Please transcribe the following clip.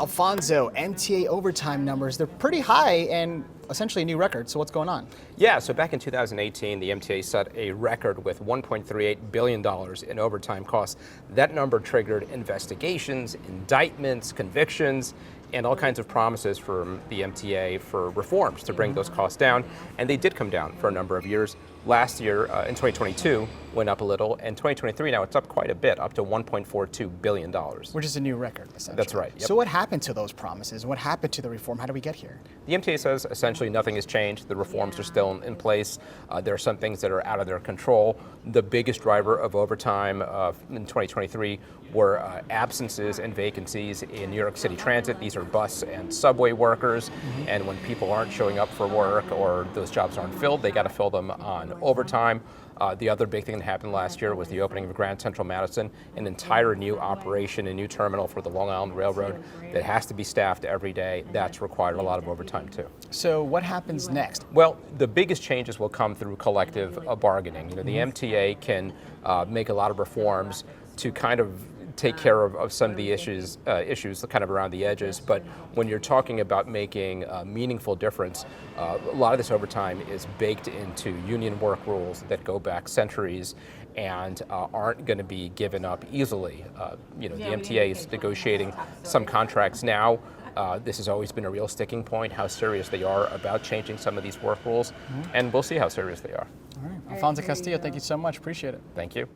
Alfonso, MTA overtime numbers, they're pretty high and essentially a new record. So what's going on? Yeah, so back in 2018, the MTA set a record with $1.38 billion in overtime costs. That number triggered investigations, indictments, convictions, and all kinds of promises from the MTA for reforms to bring those costs down. And they did come down for a number of years. Last year, in 2022, went up a little, and 2023 now it's up quite a bit, up to $1.42 billion. Which is a new record, essentially. That's right. Yep. So what happened to those promises? What happened to the reform? How do we get here? The MTA says essentially nothing has changed. The reforms are still in place. There are some things that are out of their control. The biggest driver of overtime in 2023 were absences and vacancies in New York City Transit. These are bus and subway workers, and when people aren't showing up for work or those jobs aren't filled, they got to fill them on overtime. The other big thing that happened last year was the opening of Grand Central Madison, an entire new operation, a new terminal for the Long Island Railroad that has to be staffed every day. That's required a lot of overtime too. So what happens next? Well, the biggest changes will come through collective bargaining. You know, the MTA can make a lot of reforms to kind of take care of some of the issues kind of around the edges, but when you're talking about making a meaningful difference, a lot of this overtime is baked into union work rules that go back centuries and aren't going to be given up easily. The MTA is negotiating some contracts now. This has always been a real sticking point, how serious they are about changing some of these work rules, and we'll see how serious they are. All right. Alfonso Castillo, thank you so much. Appreciate it. Thank you.